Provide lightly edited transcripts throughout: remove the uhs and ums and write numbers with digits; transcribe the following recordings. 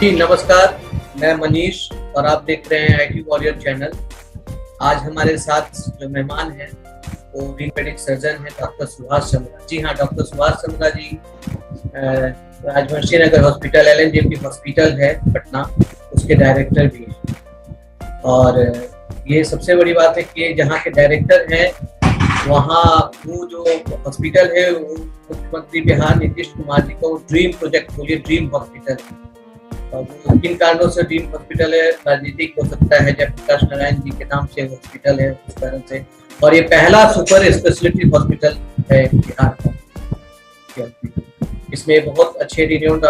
जी नमस्कार, मैं मनीष और आप देख रहे हैं आईटी वॉरियर चैनल। आज हमारे साथ जो मेहमान हैं वो ऑर्थोपेडिक सर्जन हैं डॉक्टर सुभाष चंद्रा जी। हाँ, डॉक्टर सुभाष चंद्रा जी राजवंशी नगर हॉस्पिटल LNJP हॉस्पिटल है पटना, उसके डायरेक्टर भी हैं। और ये सबसे बड़ी बात है कि जहाँ के डायरेक्टर हैं वहाँ वो जो हॉस्पिटल है वो मुख्यमंत्री बिहार नीतीश कुमार जी का वो ड्रीम प्रोजेक्ट, बोलिए ड्रीम हॉस्पिटल है। और किन कारणों से ड्रीम हॉस्पिटल है, राजनीतिक हो सकता है, जयप्रकाश नारायण जी के नाम से हॉस्पिटल है उस कारण से। और ये पहला सुपर स्पेशलिटी हॉस्पिटल है बिहार का। इसमें बहुत अच्छे रिन्यूड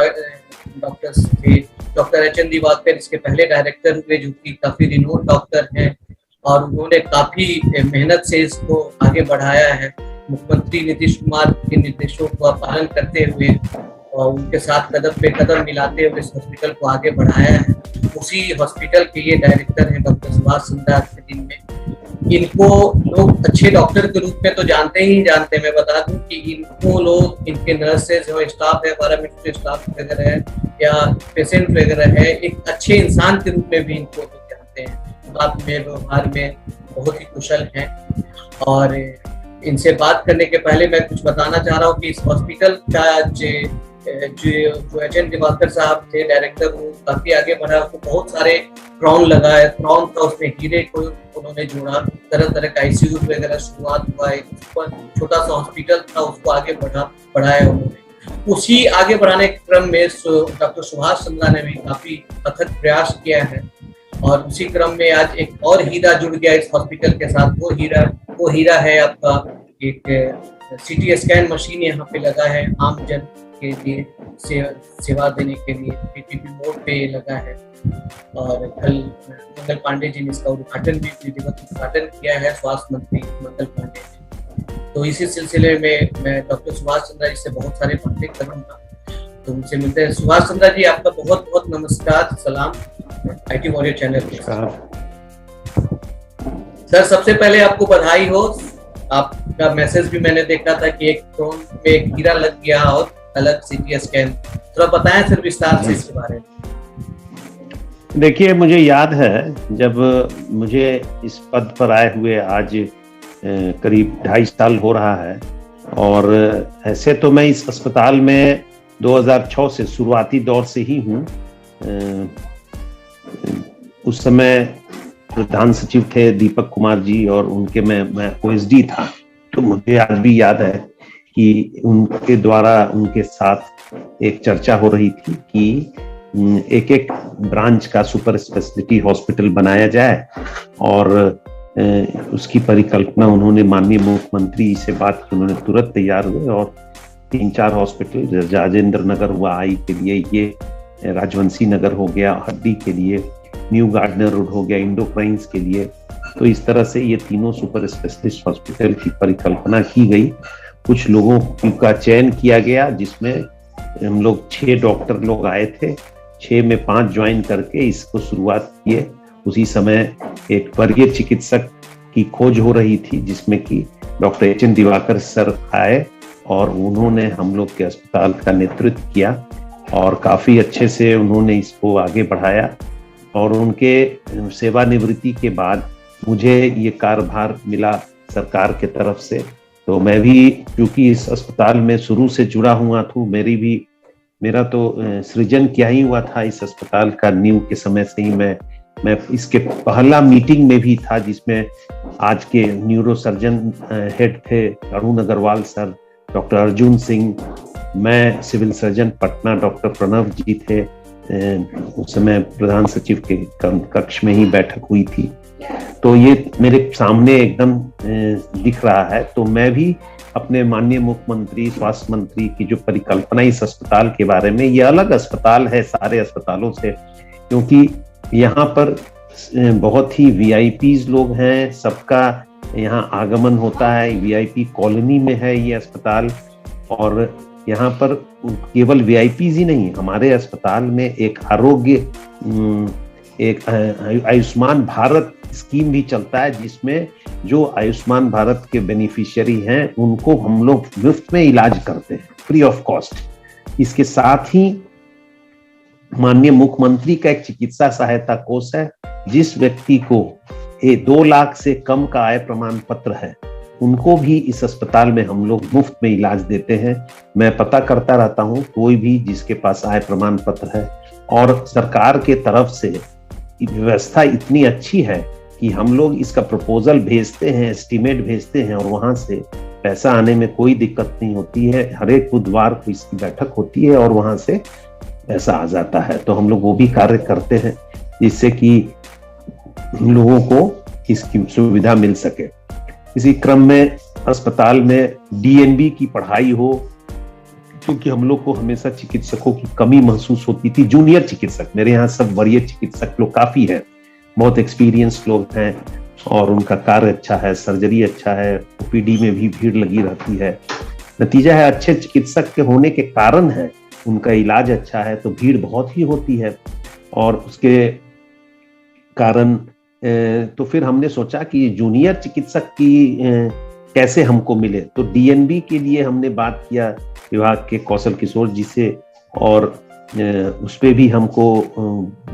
डॉक्टर्स थे। डॉक्टर HN दिवाकर इसके पहले डायरेक्टर हुए, जो कि काफी रिन्यूड डॉक्टर हैं और उन्होंने काफी मेहनत से इसको आगे बढ़ाया है। मुख्यमंत्री नीतीश कुमार के निर्देशों का पालन करते हुए और उनके साथ कदम पे कदम मिलाते हुए इस हॉस्पिटल को आगे बढ़ाया है। उसी हॉस्पिटल के ये डायरेक्टर हैं डॉक्टर सुभाष चंद्रा के दिन में। इनको लोग अच्छे डॉक्टर के रूप में तो जानते ही जानते हैं। मैं बता दूं कि इनको लोग, इनके नर्सेज और स्टाफ है, पैरामेडिकल स्टाफ वगैरह है या पेशेंट वगैरह है, एक अच्छे इंसान के रूप में भी इनको लोग जानते हैं। बात में, व्यवहार में बहुत ही कुशल हैं। और इनसे बात करने के पहले मैं कुछ बताना चाह रहा हूँ कि इस हॉस्पिटल का जो HN दिवाकर साहब थे डायरेक्टर, वो काफी आगे बढ़ा। उसको बहुत सारे क्राउन लगा है, क्राउन का उसमें हीरे को उन्होंने जोड़ा, तरह तरह का ICU वगैरह शुरुआत हुआ है। छोटा सा हॉस्पिटल था, उसको आगे बढ़ाया उन्होंने। उसी आगे बढ़ाने के क्रम में डॉक्टर सुभाष चंद्रा ने भी काफी अथक प्रयास किया है। और उसी क्रम में आज एक और हीरा जुड़ गया इस हॉस्पिटल के साथ। वो हीरा है आपका एक CT स्कैन मशीन यहाँ पे लगा है, आम जन के लिए सेवा देने के लिए PPP मोड पे लगा है। और कल मंगल पांडे जी ने इसका उद्घाटन भी, विधिवत उद्घाटन किया है, स्वास्थ्य मंत्री मंगल पांडे जी। तो इसी सिलसिले में मैं डॉक्टर सुभाष चंद्रा जी से बहुत सारे बातें करूंगा, तो उनसे मिलते हैं। सुभाष चंद्रा जी, आपका बहुत बहुत नमस्कार, सलाम आईटी वॉरियर चैनल पे। सर, सबसे पहले आपको बधाई हो। आपका मैसेज भी मैंने देखा था कि एक ड्रोन में एक हीरा लग गया और अलग CT स्कैन। थोड़ा बताएं सर विस्तार से इसके बारे में। देखिए, मुझे याद है जब मुझे इस पद पर आए हुए आज करीब 2.5 साल हो रहा है। और ऐसे तो मैं इस अस्पताल में 2006 से शुरुआती दौर से ही हूँ। उस समय प्रधान सचिव थे दीपक कुमार जी और उनके मैं OSD था। तो मुझे आज भी याद है कि उनके द्वारा उनके साथ एक चर्चा हो रही थी कि एक ब्रांच का सुपर स्पेशलिटी हॉस्पिटल बनाया जाए। और उसकी परिकल्पना उन्होंने माननीय मुख्यमंत्री से बात की, उन्होंने तुरंत तैयार हुए और 3-4 हॉस्पिटल, राजेंद्र नगर हुआ आई के लिए, ये राजवंशी नगर हो गया हड्डी के लिए, न्यू गार्डनर रोड हो गया इंडोक्राइंस के लिए। तो इस तरह से ये तीनों सुपर स्पेशलिस्ट हॉस्पिटल की परिकल्पना की गई। कुछ लोगों का चयन किया गया, जिसमें हम लोग 6 डॉक्टर लोग आए थे। 6 में 5 ज्वाइन करके इसको शुरुआत किए। उसी समय एक वर्गीय चिकित्सक की खोज हो रही थी, जिसमें कि डॉक्टर HN दिवाकर सर आए और उन्होंने हम लोग के अस्पताल का नेतृत्व किया और काफी अच्छे से उन्होंने इसको आगे बढ़ाया। और उनके सेवानिवृत्ति के बाद मुझे ये कार्यभार मिला सरकार के तरफ से। तो मैं भी, क्योंकि इस अस्पताल में शुरू से जुड़ा हुआ था, मेरा तो सृजन किया ही हुआ था इस अस्पताल का। नींव के समय से ही मैं इसके पहला मीटिंग में भी था, जिसमें आज के न्यूरो सर्जन हेड थे अरुण अग्रवाल सर, डॉक्टर अर्जुन सिंह, मैं civil surgeon Patna doctor Pranav ji थे। उस समय प्रधान सचिव के कक्ष में ही बैठक हुई थी। तो ये मेरे सामने एकदम दिख रहा है। तो मैं भी अपने माननीय मुख्यमंत्री, स्वास्थ्य मंत्री की जो परिकल्पना इस अस्पताल के बारे में, ये अलग अस्पताल है सारे अस्पतालों से, क्योंकि यहाँ पर बहुत ही VIPs लोग हैं, सबका यहाँ आगमन होता है। VIP कॉलोनी में है ये अस्पताल। और यहाँ पर केवल VIPs ही नहीं, हमारे अस्पताल में एक आयुष्मान भारत स्कीम भी चलता है, जिसमें जो आयुष्मान भारत के बेनिफिशियरी हैं उनको हम लोग मुफ्त में इलाज करते हैं, फ्री ऑफ कॉस्ट। इसके साथ ही माननीय मुख्यमंत्री का एक चिकित्सा सहायता कोष है। जिस व्यक्ति को 2 लाख से कम का आय प्रमाण पत्र है, उनको भी इस अस्पताल में हम लोग मुफ्त में इलाज देते हैं। मैं पता करता रहता हूँ, कोई भी जिसके पास आय प्रमाण पत्र है, और सरकार के तरफ से व्यवस्था इतनी अच्छी है कि हम लोग इसका प्रपोजल भेजते हैं, एस्टीमेट भेजते हैं, और वहां से पैसा आने में कोई दिक्कत नहीं होती है। हर एक बुधवार को इसकी बैठक होती है और वहां से पैसा आ जाता है। तो हम लोग वो भी कार्य करते हैं जिससे कि लोगों को इसकी सुविधा मिल सके। इसी क्रम में अस्पताल में डीएनबी की पढ़ाई हो, क्योंकि हम लोग को हमेशा चिकित्सकों की कमी महसूस होती थी। जूनियर चिकित्सक, मेरे यहाँ सब वरीय चिकित्सक लोग काफी हैं, बहुत एक्सपीरियंस लोग हैं और उनका कार्य अच्छा है, सर्जरी अच्छा है, ओपीडी में भी भीड़ लगी रहती है। नतीजा है अच्छे चिकित्सक के होने के कारण है, उनका इलाज अच्छा है तो भीड़ बहुत ही होती है। और उसके कारण तो फिर हमने सोचा कि जूनियर चिकित्सक की कैसे हमको मिले, तो डीएनबी के लिए हमने बात किया विभाग के कौशल किशोर जी से, और उस पे भी हमको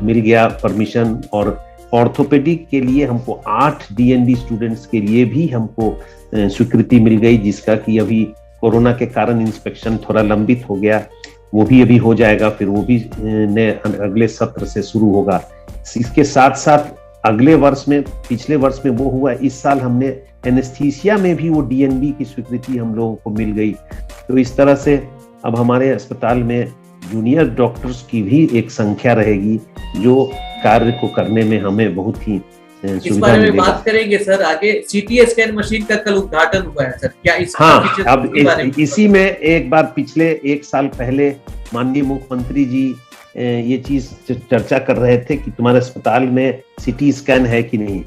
मिल गया परमिशन। और ऑर्थोपेडिक के लिए हमको 8 डीएनबी स्टूडेंट्स के लिए भी हमको स्वीकृति मिल गई, जिसका कि अभी कोरोना के कारण इंस्पेक्शन थोड़ा लंबित हो गया, वो भी अभी हो जाएगा, फिर वो भी अगले सत्र से शुरू होगा। इसके साथ साथ अगले वर्ष में, पिछले वर्ष में वो हुआ, इस साल हमने एनेस्थीसिया में भी वो डीएनबी की स्वीकृति हम लोगों को मिल गई। तो इस तरह से अब हमारे अस्पताल में जूनियर डॉक्टर्स की भी एक संख्या रहेगी, जो कार्य को करने में हमें बहुत ही इस बारे में बात करेंगे सर आगे। सीटी स्कैन मशीन का कल उद्घाटन हुआ है सर, क्या इस अब इसी में एक बार पिछले 1 साल पहले माननीय मुख्यमंत्री जी ये चीज चर्चा कर रहे थे कि तुम्हारे अस्पताल में सीटी स्कैन है कि नहीं,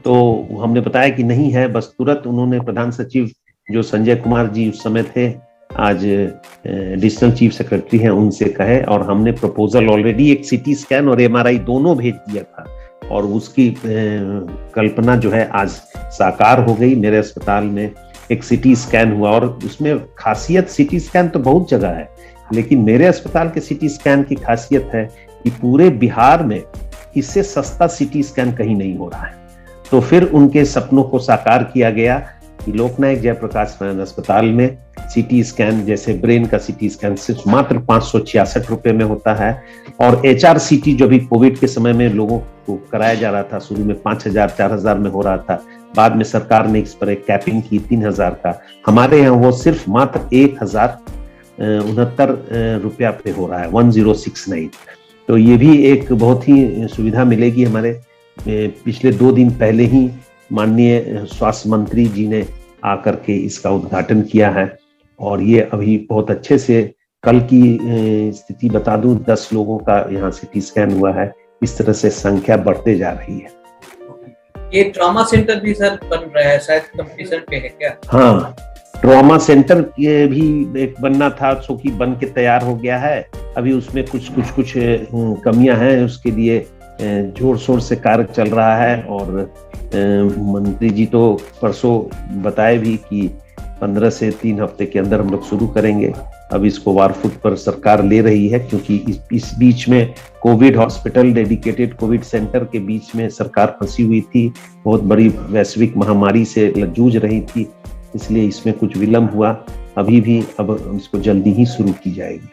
तो हमने बताया कि नहीं है। बस तुरंत उन्होंने प्रधान सचिव जो संजय कुमार जी उस समय थे, आज एडिशनल चीफ सेक्रेटरी हैं, उनसे कहे, और हमने प्रपोजल ऑलरेडी एक सीटी स्कैन और एमआरआई दोनों भेज दिया था, और उसकी कल्पना जो है आज साकार हो गई। मेरे अस्पताल में एक सीटी स्कैन हुआ, और उसमें खासियत, सीटी स्कैन तो बहुत जगह है, लेकिन मेरे अस्पताल के सीटी स्कैन की खासियत है कि पूरे बिहार में इससे सस्ता सीटी स्कैन कहीं नहीं हो रहा है। तो फिर उनके सपनों को साकार किया गया कि लोकनायक जयप्रकाश नारायण अस्पताल में सीटी स्कैन, जैसे ब्रेन का सीटी स्कैन सिर्फ मात्र 566 रुपए में होता है, और HRCT जो भी कोविड के समय में लोगों को कराया जा रहा था, शुरू में 5000 4000 में हो रहा था, बाद में सरकार ने इस पर एक कैपिंग की 3000 का। हमारे यहाँ वो सिर्फ मात्र 1069 रुपया पे हो रहा है, 1069। तो ये भी एक बहुत ही सुविधा मिलेगी हमारे। पिछले 2 दिन पहले ही माननीय स्वास्थ्य मंत्री जी ने आकर के इसका उद्घाटन किया है, और ये अभी बहुत अच्छे से, कल की स्थिति बता दूं, 10 लोगों का यहाँ सीटी स्कैन हुआ है। इस तरह से संख्या बढ़ते जा रही है। ये ट्रॉमा सेंटर भी सर बन रहा है, शायद कंपटीशन पे है क्या? हाँ, ट्रॉमा सेंटर ये भी एक बनना था, सो कि बन के तैयार हो गया है। अभी उसमें कुछ कमियां हैं, उसके लिए जोर शोर से कार्य चल रहा है, और मंत्री जी तो परसों बताए भी कि 15 से 3 हफ्ते के अंदर हम लोग शुरू करेंगे। अब इसको वारफुट पर सरकार ले रही है, क्योंकि इस बीच में Covid hospital, dedicated Covid centre के बीच में सरकार फंसी हुई थी, बहुत बड़ी वैश्विक महामारी से जूझ रही थी, इसलिए इसमें कुछ विलंब हुआ। अभी भी अब इसको जल्दी ही शुरू की जाएगी।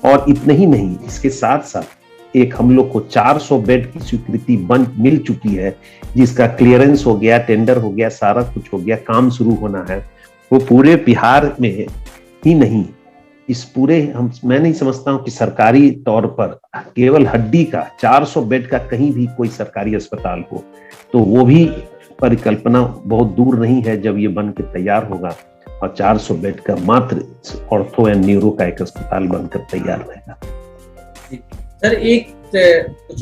और इतना ही नहीं, इसके साथ साथ एक हम लोग को 400 बेड की स्वीकृति मिल चुकी है, जिसका क्लियरेंस हो गया, टेंडर हो गया, सारा कुछ हो गया, काम शुरू होना है। वो पूरे बिहार में ही नहीं, इस पूरे मैं नहीं समझता हूँ कि सरकारी तौर पर केवल हड्डी का 400 बेड का कहीं भी कोई सरकारी अस्पताल हो। तो वो भी परिकल्पना बहुत दूर नहीं है जब ये बन के तैयार होगा, और 400 बेड का मात्र ऑर्थो एंड न्यूरो का एक अस्पताल बनकर तैयार रहेगा। सर, एक कुछ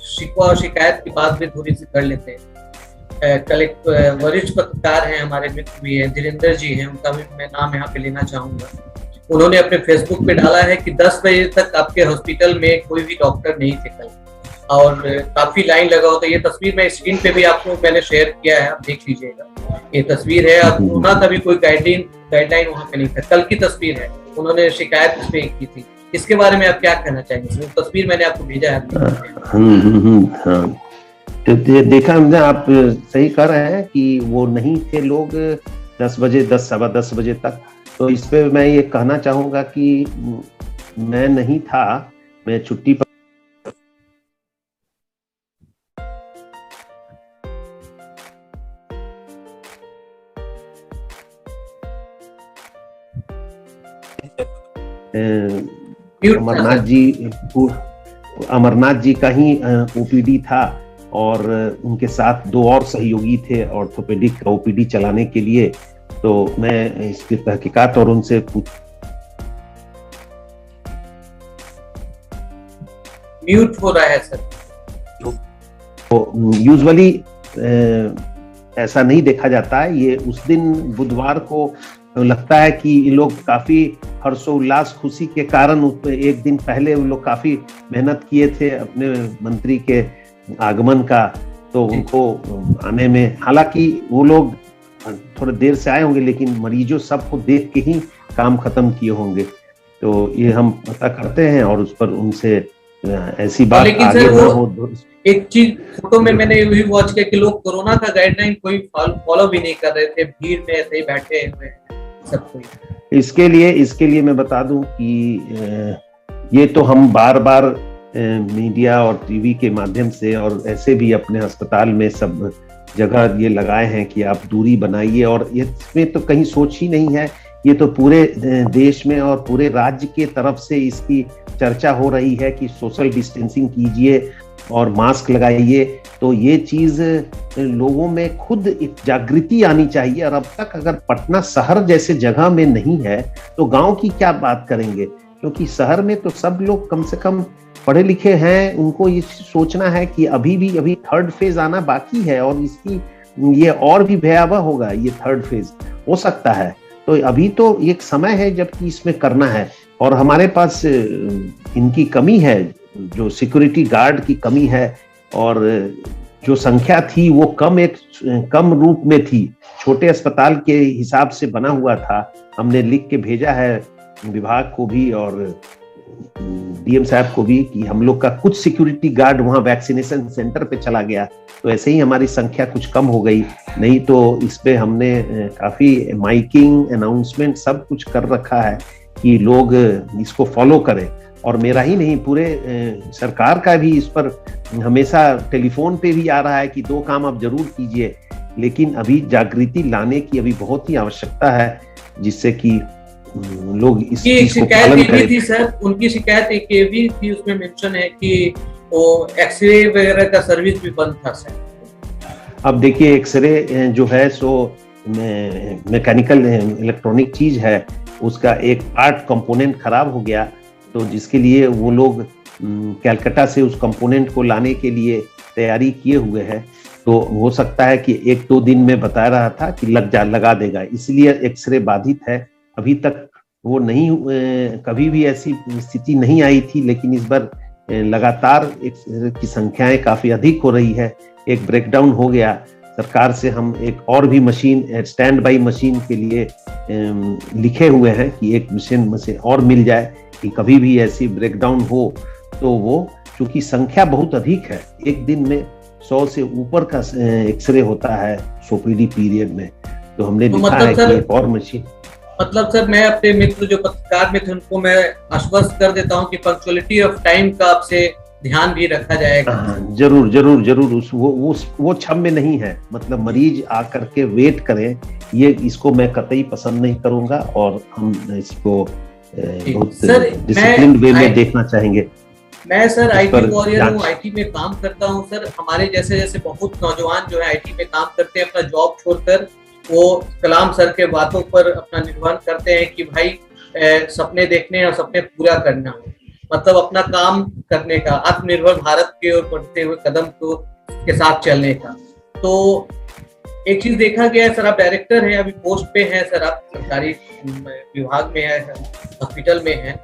शिकवा और शिकायत की बात भी थोड़ी सी कर लेते हैं। कल एक वरिष्ठ पत्रकार हैं, हमारे मित्र भी हैं, धीरेन्द्र जी हैं, उनका भी मैं नाम यहाँ पे लेना चाहूंगा। उन्होंने अपने फेसबुक पे डाला है कि 10 बजे तक आपके हॉस्पिटल में कोई भी डॉक्टर नहीं थे कल, और काफी लाइन लगा होता है। ये तस्वीर मैं स्क्रीन पे भी आपको मैंने शेयर किया है, आप देख लीजिएगा। ये तस्वीर है, कोरोना का भी कोई गाइडलाइन वहाँ पे नहीं था, कल की तस्वीर है। उन्होंने शिकायत उस पर की थी। इसके बारे में आप क्या कहना चाहेंगे? वो तस्वीर मैंने आपको भेजा है। हाँ, तो ये देखा हमने, आप सही कह रहे हैं कि वो नहीं थे लोग 10 बजे, 10 सवा 10 बजे तक। तो इस पे मैं ये कहना चाहूंगा कि मैं नहीं था, मैं छुट्टी पर अमरनाथ जी का ही ओपीडी था और उनके साथ 2 और सहयोगी थे ऑर्थोपेडिक ओपीडी चलाने के लिए। तो मैं इसकी तहकीकात और उनसे म्यूट हो रहा है सर। तो यूजुअली ऐसा नहीं देखा जाता है। ये उस दिन बुधवार को लगता है कि ये लोग काफी हर्षोल्लास खुशी के कारण एक दिन पहले वो लोग काफी मेहनत किए थे अपने मंत्री के आगमन का, तो उनको आने में, हालांकि वो लोग थोड़ा देर से आए होंगे लेकिन मरीजों सबको देख के ही काम खत्म किए होंगे। तो ये हम पता करते हैं और उस पर उनसे ऐसी बात आगे ना हो। एक चीज फोटो में मैंने ये भी वॉच किया कि लोग कोरोना का गाइडलाइन कोई फॉलो भी नहीं कर रहे थे, भीड़ में ऐसे ही बैठे हुए सब कोई। इसके लिए मैं बता दूं कि ये तो हम बार बार मीडिया और टीवी के माध्यम से और ऐसे भी अपने अस्पताल में सब जगह ये लगाए हैं कि आप दूरी बनाइए, और इसमें तो कहीं सोच ही नहीं है। ये तो पूरे देश में और पूरे राज्य के तरफ से इसकी चर्चा हो रही है कि सोशल डिस्टेंसिंग कीजिए और मास्क लगाइए। तो ये चीज लोगों में खुद एक जागृति आनी चाहिए। और अब तक अगर पटना शहर जैसे जगह में नहीं है तो गांव की क्या बात करेंगे, क्योंकि शहर में तो सब लोग कम से कम पढ़े लिखे हैं। उनको ये सोचना है कि अभी 3rd फेज आना बाकी है और इसकी ये और भी भयावह होगा, ये 3rd फेज हो सकता है। तो अभी तो एक समय है जबकि इसमें करना है, और हमारे पास इनकी कमी है, जो सिक्योरिटी गार्ड की कमी है, और जो संख्या थी वो कम रूप में थी, छोटे अस्पताल के हिसाब से बना हुआ था। हमने लिख के भेजा है विभाग को भी और डीएम साहब को भी कि हम लोग का कुछ सिक्योरिटी गार्ड वहां वैक्सीनेशन सेंटर पे चला गया, तो ऐसे ही हमारी संख्या कुछ कम हो गई। नहीं तो इस पे हमने काफी माइकिंग, अनाउंसमेंट सब कुछ कर रखा है कि लोग इसको फॉलो करें। और मेरा ही नहीं, पूरे सरकार का भी इस पर हमेशा टेलीफोन पे भी आ रहा है कि 2 काम आप जरूर कीजिए। लेकिन अभी जागृति लाने की अभी बहुत ही आवश्यकता है, जिससे कि लोग इस चीज को पालन करें। थी सर, उनकी शिकायत एक ये भी थी, उसमें मेंशन है कि वो एक्सरे वगैरह का सर्विस भी बंद था सर। अब देखिए, एक्सरे जो है सो मैकेनिकल इलेक्ट्रॉनिक चीज है, उसका एक पार्ट कंपोनेंट खराब हो गया, तो जिसके लिए वो लोग कलकत्ता से उस कंपोनेंट को लाने के लिए तैयारी किए हुए हैं। तो हो सकता है कि 1-2 दिन में बता रहा था कि लगा देगा, इसलिए एक्सरे बाधित है। अभी तक वो नहीं, कभी भी ऐसी स्थिति नहीं आई थी, लेकिन इस बार लगातार एक्सरे की संख्याएं काफी अधिक हो रही है। एक ब्रेकडाउन हो गया, सरकार से हम एक और भी मशीन, स्टैंड बाई मशीन के लिए लिखे हुए हैं कि एक मशीन और मिल जाए कि कभी भी ऐसी ब्रेकडाउन हो तो वो, चूंकि संख्या बहुत अधिक है, एक दिन में 100 से ऊपर का एक्सरे होता है सोपीडी पीरियड में, तो हमने लिखा है कि एक और मशीन। मतलब सर, मैं अपने मित्र जो पत्रकार में थे उनको मैं आश्वस्त कर देता हूं कि पंक्चुअलिटी ऑफ टाइम का आपसे ध्यान भी रखा जाएगा। जरूर वो छम में नहीं है। मतलब मरीज आकर के वेट करें, ये इसको मैं कतई पसंद नहीं करूंगा, और हम इसको बहुत डिसिप्लिन्ड वे में देखना चाहेंगे। मैं सर आईटी वॉरियर हूँ, आईटी में काम करता हूँ सर। हमारे जैसे बहुत नौजवान जो है आईटी में काम करते हैं, अपना जॉब छोड़कर वो कलाम सर के बातों पर अपना निर्वहन करते हैं कि भाई सपने देखने और सपने पूरा करना, मतलब अपना काम करने का, आत्मनिर्भर भारत की ओर बढ़ते हुए कदम को के साथ चलने का। तो एक चीज देखा गया है सर, आप डायरेक्टर हैं, अभी पोस्ट पे हैं सर, आप सरकारी विभाग में है, हॉस्पिटल में है।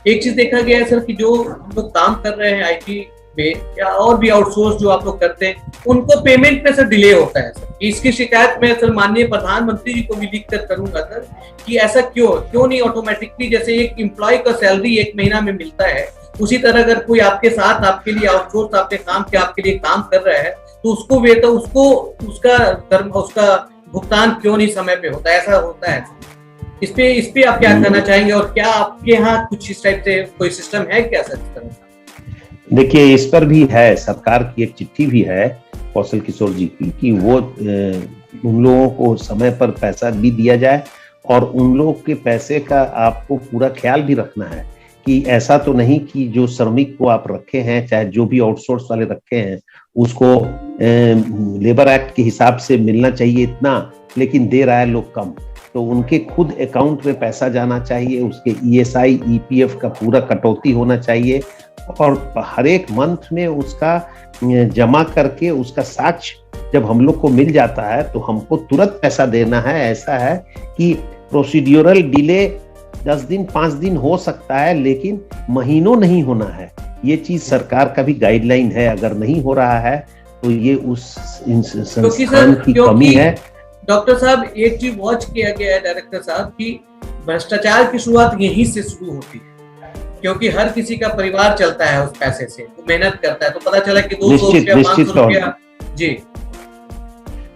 एक चीज देखा गया है सर कि जो हम लोग काम कर रहे हैं आईटी या और भी आउटसोर्स जो आप लोग करते हैं, उनको पेमेंट में सर डिले होता है सर। इसकी शिकायत मैं सर माननीय प्रधानमंत्री जी को भी लिख कर करूंगा सर कि ऐसा क्यों नहीं ऑटोमेटिकली, जैसे एक एम्प्लॉय का सैलरी 1 महीना में मिलता है, उसी तरह अगर कोई आपके साथ आपके लिए आउटसोर्स आपके काम के आपके लिए काम कर रहा है तो उसको वेतन उसको उसका भुगतान क्यों नहीं समय पे होता है? ऐसा होता है। इस पे आप क्या कहना चाहेंगे, और क्या आपके यहाँ कुछ इस टाइप से कोई सिस्टम है क्या सर इस तरह का? देखिए, इस पर भी है, सरकार की एक चिट्ठी भी है कौशल किशोर जी की कि वो उन लोगों को समय पर पैसा भी दिया जाए, और उन लोगों के पैसे का आपको पूरा ख्याल भी रखना है कि ऐसा तो नहीं कि जो श्रमिक को आप रखे हैं, चाहे जो भी आउटसोर्स वाले रखे हैं, उसको लेबर एक्ट के हिसाब से मिलना चाहिए इतना, लेकिन दे रहा है लोग कम। तो उनके खुद अकाउंट में पैसा जाना चाहिए, उसके ESI EPF का पूरा कटौती होना चाहिए, और हर एक मंथ में उसका जमा करके उसका साक्ष्य जब हम लोग को मिल जाता है तो हमको तुरंत पैसा देना है। ऐसा है कि प्रोसीड्यूरल डिले 10 दिन 5 दिन हो सकता है, लेकिन महीनों नहीं होना है। ये चीज सरकार का भी गाइडलाइन है। अगर नहीं हो रहा है तो ये उस संस्थान की कमी है। डॉक्टर साहब, एक चीज वॉच किया गया है डायरेक्टर साहब की भ्रष्टाचार की शुरुआत यहीं से शुरू होती है, क्योंकि हर किसी का परिवार चलता है उस पैसे से, वो मेहनत करता है। तो पता चला कि 200 रुपया 500 रुपया जी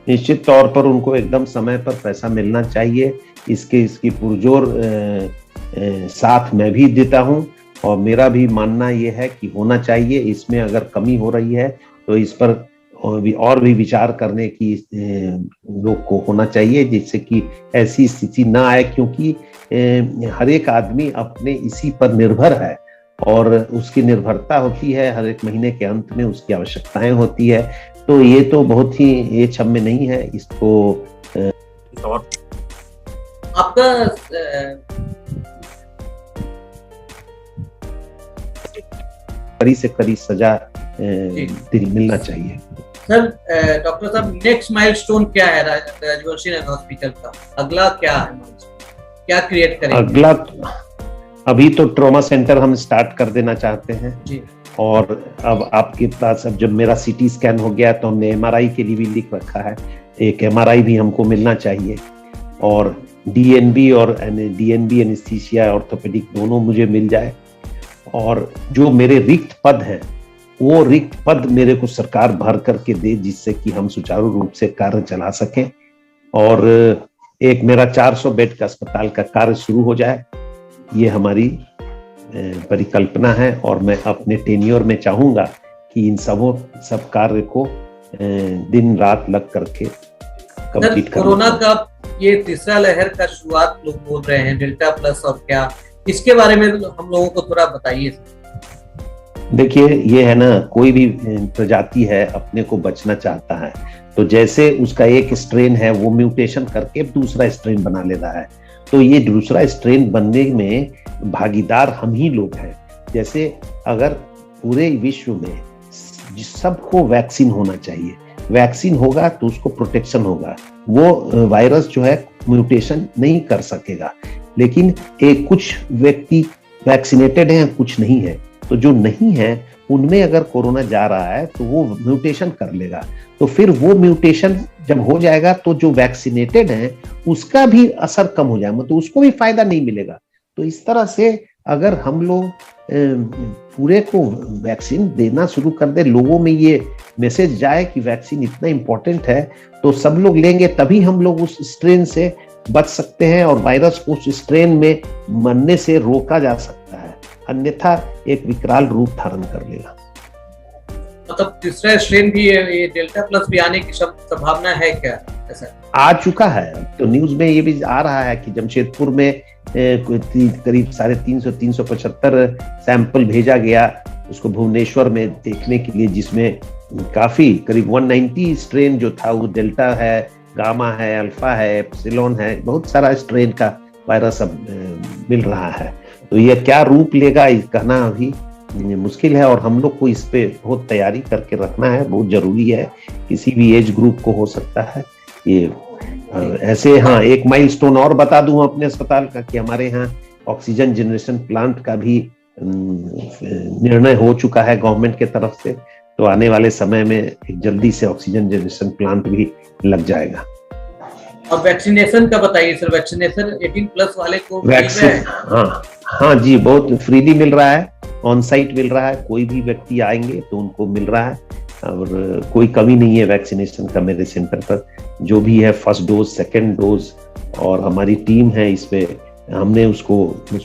निश्चित तौर पर उनको एकदम समय पर पैसा मिलना चाहिए। इसकी पुरजोर साथ मैं भी देता हूं, और मेरा भी मानना यह है कि होना चाहिए। इसमें अगर कमी हो रही है तो इस पर और भी विचार करने की लोग को होना चाहिए, जिससे कि ऐसी स्थिति ना आए, क्योंकि हर एक आदमी अपने इसी पर निर्भर है, और उसकी निर्भरता होती है, हर एक महीने के अंत में उसकी आवश्यकताएं होती है। तो ये तो बहुत ही ये क्षम्य नहीं है। इसको आपका कड़ी से कड़ी सजा मिलना चाहिए। सर डॉक्टर साहब, नेक्स्ट माइलस्टोन क्या है राजवंशी नगर हॉस्पिटल का? अगला क्या है, क्या क्रिएट करेंगे? अगला अभी तो ट्रॉमा सेंटर हम स्टार्ट कर देना चाहते हैं जी। और अब आपके पास, अब जब मेरा CT स्कैन हो गया तो हमने MRI के लिए भी लिख रखा है। एक MRI भी हमको मिलना चाहिए, और DNB और DNB एनेस्थीसिया ऑर्थोपेडिक दोनों मुझे मिल जाए। और जो मेरे रिक्त पद हैं, वो रिक्त पद मेरे को सरकार भर करके दे, जिससे कि हम सुचारू रूप से कार्य चला सकें। और एक मेरा 400 बेड का अस्पताल का कार्य शुरू हो जाए, ये हमारी परिकल्पना है। और मैं अपने टेन्योर में चाहूंगा कि इन सब कार्य को दिन रात लग करके कंप्लीट करें। कोरोना का ये तीसरा लहर का शुरुआत लोग बोल रहे हैं, डेल्टा प्लस, और क्या इसके बारे में हम लोगों को थोड़ा बताइए। देखिए, ये है ना, कोई भी प्रजाति है अपने को बचना चाहता है, तो जैसे उसका एक स्ट्रेन है वो म्यूटेशन करके दूसरा स्ट्रेन बना लेता है। तो ये दूसरा स्ट्रेन बनने में भागीदार हम ही लोग हैं। जैसे अगर पूरे विश्व में सबको वैक्सीन होना चाहिए, वैक्सीन होगा तो उसको प्रोटेक्शन होगा, वो वायरस जो है म्यूटेशन नहीं कर सकेगा। लेकिन एक कुछ व्यक्ति वैक्सीनेटेड हैं, कुछ नहीं है। तो जो नहीं है उनमें अगर कोरोना जा रहा है तो वो म्यूटेशन कर लेगा। तो फिर वो म्यूटेशन जब हो जाएगा तो जो वैक्सीनेटेड है उसका भी असर कम हो जाएगा, मतलब उसको भी फायदा नहीं मिलेगा। तो इस तरह से अगर हम लोग पूरे को वैक्सीन देना शुरू कर दे, लोगों में ये मैसेज जाए कि वैक्सीन इतना इम्पोर्टेंट है, तो सब लोग लेंगे, तभी हम लोग उस स्ट्रेन से बच सकते हैं और वायरस को उस स्ट्रेन में मरने से रोका जा सकता है। अन्यथा एक विकराल रूप धारण कर लेगा। मतलब तीसरा स्ट्रेन भी ये डेल्टा प्लस भी आने की संभावना है क्या? ऐसा आ चुका है, तो न्यूज में ये भी आ रहा है कि जमशेदपुर में करीब 350-375 सैंपल भेजा गया उसको भुवनेश्वर में देखने के लिए, जिसमें काफी करीब 190 स्ट्रेन जो था वो डेल्टा है, गामा है, अल्फा है, एप्सिलॉन है, बहुत सारा स्ट्रेन का वायरस अब मिल रहा है। तो ये क्या रूप लेगा कहना अभी मुश्किल है, और हम लोग को इस पे बहुत तैयारी करके रखना है, बहुत जरूरी है। किसी भी एज ग्रुप को हो सकता है ये ऐसे। हाँ, एक माइलस्टोन और बता दूं अपने अस्पताल का कि हमारे यहाँ ऑक्सीजन जनरेशन प्लांट का भी निर्णय हो चुका है गवर्नमेंट के तरफ से, तो आने वाले समय में एक जल्दी से ऑक्सीजन जनरेशन प्लांट भी लग जाएगा। अब वैक्सीनेशन का बताइए सर, वैक्सीनेशन 18+ वाले को वैक्सीन, हाँ जी, बहुत फ्रीली मिल रहा है, ऑन साइट मिल रहा है, कोई भी व्यक्ति आएंगे तो उनको मिल रहा है, और कोई कमी नहीं है वैक्सीनेशन का मेरे सेंटर पर। जो भी है फर्स्ट डोज, सेकेंड डोज, और हमारी टीम है इसमें, हमने उसको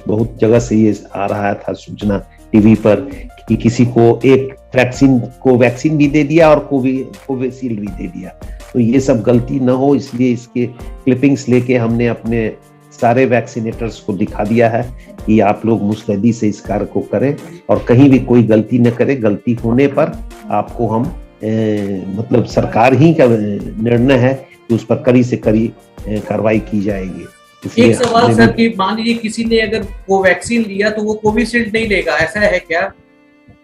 बहुत जगह से ये आ रहा था सूचना टीवी पर कि किसी को एक वैक्सीन भी दे दिया और कोविशील्ड भी दे दिया, तो ये सब गलती न हो इसलिए इसके क्लिपिंग्स लेके हमने अपने सारे वैक्सीनेटर्स को दिखा दिया है कि आप लोग मुस्तैदी से इस कार्य को करें और कहीं भी कोई गलती न करे। गलती होने पर आपको हम मतलब सरकार ही का निर्णय है कि उस पर कड़ी से कड़ी कार्रवाई की जाएगी। एक सवाल सर कि मान लीजिए किसी ने अगर वो वैक्सीन लिया तो वो कोविशील्ड नहीं लेगा, ऐसा है क्या?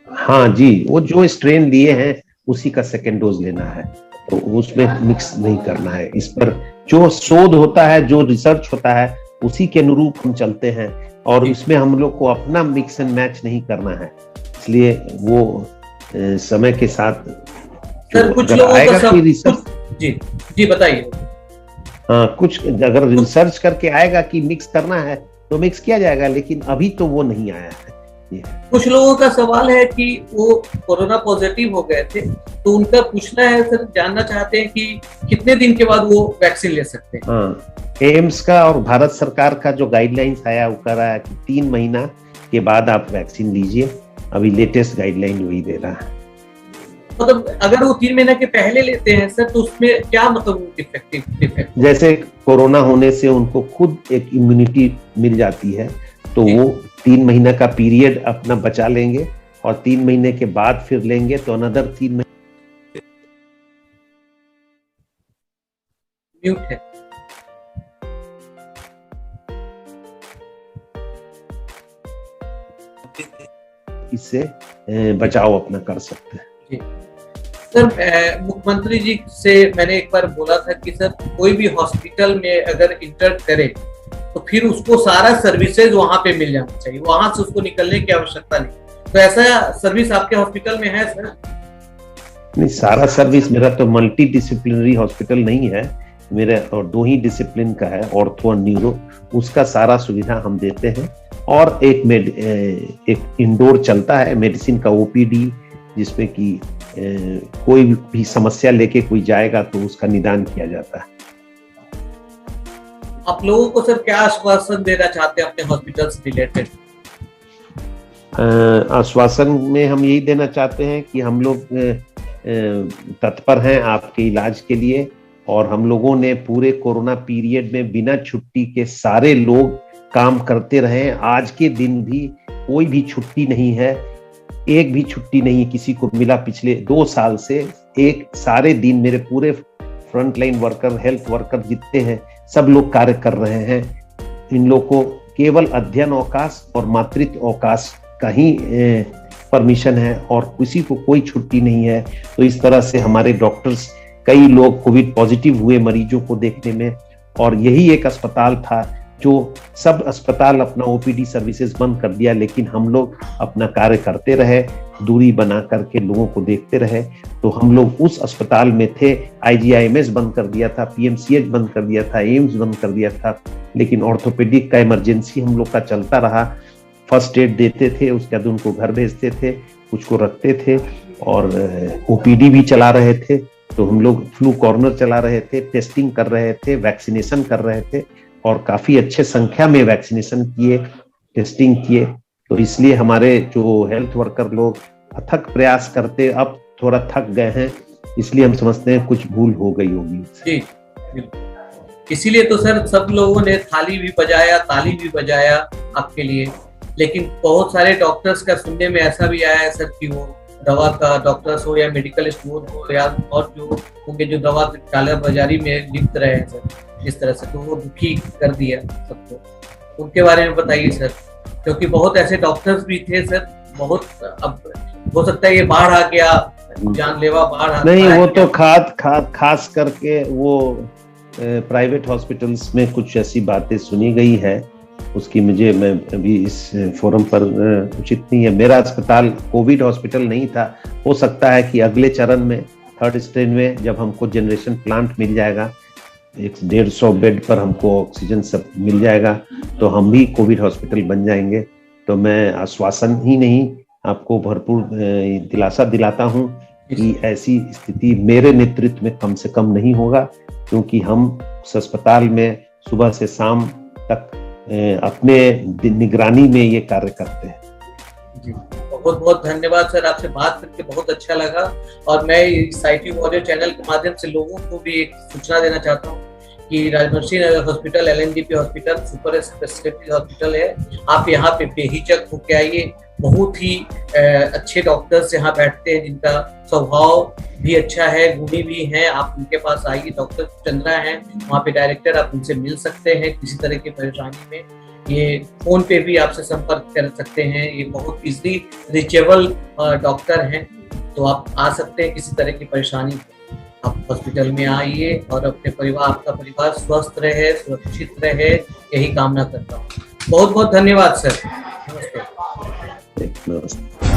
हाँ जी, वो जो स्ट्रेन लिए हैं उसी का सेकेंड डोज लेना है, तो उसमें मिक्स नहीं करना है। इस पर जो शोध होता है, जो रिसर्च होता है, उसी के अनुरूप हम चलते हैं, और इसमें हम लोग को अपना मिक्स एंड मैच नहीं करना है। इसलिए वो समय के साथ सर कुछ लोगों का सब रिसर्च जी बताइए। हाँ, कुछ अगर रिसर्च करके आएगा कि मिक्स करना है तो मिक्स किया जाएगा, लेकिन अभी तो वो नहीं आया है। कुछ लोगों का सवाल है कि वो कोरोना पॉजिटिव हो गए थे, तो उनका पूछना है सर, जानना चाहते हैं कि कितने दिन के बाद वो वैक्सीन ले सकते हैं। हाँ, एम्स का और भारत सरकार का जो गाइडलाइंस आया वो कह रहा है कि 3 महीना के बाद आप वैक्सीन लीजिए। अभी लेटेस्ट गाइडलाइन वही दे रहा है। मतलब अगर वो 3 महीने के पहले लेते हैं सर तो उसमें क्या मतलब इफेक्ट? जैसे कोरोना होने से उनको खुद एक इम्यूनिटी मिल जाती है, तो वो 3 महीना का पीरियड अपना बचा लेंगे और 3 महीने के बाद फिर लेंगे तो अनदर 3 महीने। म्यूट है। इससे बचाव अपना कर सकते हैं। सर मुख्यमंत्री जी से मैंने एक बार बोला था कि सर कोई भी हॉस्पिटल में अगर इंटर करे तो फिर उसको सारा सर्विसेज वहां पे मिल जाना चाहिए, वहां से उसको निकलने की आवश्यकता नहीं। तो ऐसा सर्विस आपके हॉस्पिटल में है सर? नहीं, सारा सर्विस मेरा तो मल्टी डिसिप्लिनरी हॉस्पिटल नहीं है, मेरा और 2 ही डिसिप्लिन का है, ऑर्थो और न्यूरो। उसका सारा सुविधा हम देते हैं, और एक इंडोर चलता है मेडिसिन का ओपीडी, जिसमें कि कोई भी समस्या लेके कोई जाएगा तो उसका निदान किया जाता है। आप लोगों को सर क्या आश्वासन देना चाहते हैं अपने हॉस्पिटल से रिलेटेड? आश्वासन में हम यही देना चाहते हैं कि हम लोग तत्पर हैं आपके इलाज के लिए, और हम लोगों ने पूरे कोरोना पीरियड में बिना छुट्टी के सारे लोग काम करते रहे। आज के दिन भी कोई भी छुट्टी नहीं है, एक भी छुट्टी नहीं किसी को मिला पिछले 2 साल से। एक सारे दिन मेरे पूरे फ्रंटलाइन वर्कर, हेल्थ वर्कर जितने हैं, सब लोग कार्य कर रहे हैं। इन लोग को केवल अध्ययन अवकाश और मातृत्व अवकाश का ही परमिशन है, और किसी को कोई छुट्टी नहीं है। तो इस तरह से हमारे डॉक्टर्स, कई लोग कोविड पॉजिटिव हुए मरीजों को देखने में, और यही एक अस्पताल था जो सब अस्पताल अपना ओपीडी सर्विसेज बंद कर दिया, लेकिन हम लोग अपना कार्य करते रहे, दूरी बना करके लोगों को देखते रहे। तो हम लोग उस अस्पताल में थे। आईजीआईएमएस बंद कर दिया था, पीएमसीएच बंद कर दिया था, एम्स बंद कर दिया था, लेकिन ऑर्थोपेडिक का इमरजेंसी हम लोग का चलता रहा। फर्स्ट एड देते थे, उसके बाद उनको घर भेजते थे, कुछ को रखते थे, और ओपीडी भी चला रहे थे। तो हम लोग फ्लू कॉर्नर चला रहे थे, टेस्टिंग कर रहे थे, वैक्सीनेशन कर रहे थे, और काफी अच्छे संख्या में वैक्सीनेशन किए, टेस्टिंग किए। तो इसलिए हमारे जो हेल्थ वर्कर लोग अथक प्रयास करते, अब थोड़ा थक गए हैं, इसलिए हम समझते हैं कुछ भूल हो गई होगी। जी, इसीलिए तो सर सब लोगों ने थाली भी बजाया, ताली भी बजाया आपके लिए। लेकिन बहुत सारे डॉक्टर्स का सुनने में ऐसा भी आया है सर कि वो दवा का डॉक्टर्स हो या मेडिकल स्टोर हो या और जो होंगे जो दवा काला बाजारी में लिप्त रहे हैं सर, इस तरह से, तो वो दुखी कर दिया सबको। उनके बारे में बताइए सर, क्योंकि बहुत ऐसे डॉक्टर्स भी थे सर, बहुत, अब हो सकता है ये बाढ़ आ गया, जानलेवा बाढ़ आ नहीं, वो तो खास करके वो प्राइवेट हॉस्पिटल्स में कुछ ऐसी बातें सुनी गई है, उसकी मैं अभी इस फोरम पर उचित नहीं है। मेरा अस्पताल कोविड हॉस्पिटल नहीं था, हो सकता है कि अगले चरण में 3rd स्टेज में जब हमको जनरेशन प्लांट मिल जाएगा, 150 बेड पर हमको ऑक्सीजन सब मिल जाएगा, तो हम भी कोविड हॉस्पिटल बन जाएंगे। तो मैं आश्वासन ही नहीं, आपको भरपूर दिलासा दिलाता हूं कि ऐसी स्थिति मेरे नेतृत्व में कम से कम नहीं होगा, क्योंकि हम उस अस्पताल में सुबह से शाम तक अपने निगरानी में ये कार्य करते हैं। जी, बहुत बहुत धन्यवाद सर, आपसे बात करके बहुत अच्छा लगा। और मैं इस IT वॉरियर चैनल के माध्यम से लोगों को भी एक सूचना देना चाहता हूँ कि राजमर्शी नगर hospital LNDP hospital super speciality hospital है। आप यहाँ पे बेहिचक होके आइए, बहुत ही अच्छे डॉक्टर्स यहाँ बैठते हैं जिनका स्वभाव भी अच्छा है, गुणी भी हैं। आप उनके पास आइए, डॉक्टर चंद्रा हैं वहाँ पे डायरेक्टर, आप उनसे मिल सकते हैं किसी तरह की परेशानी में। ये फोन पे भी आपसे संपर्क कर सकते हैं, ये बहुत इजली रीचेबल डॉक्टर हैं। तो आप आ सकते हैं किसी तरह की परेशानी, आप हॉस्पिटल में आइए और अपने परिवार, आपका परिवार स्वस्थ रहे, सुरक्षित रहे, यही कामना करता हूँ। बहुत बहुत धन्यवाद सर। नमस्ते। नमस्ते।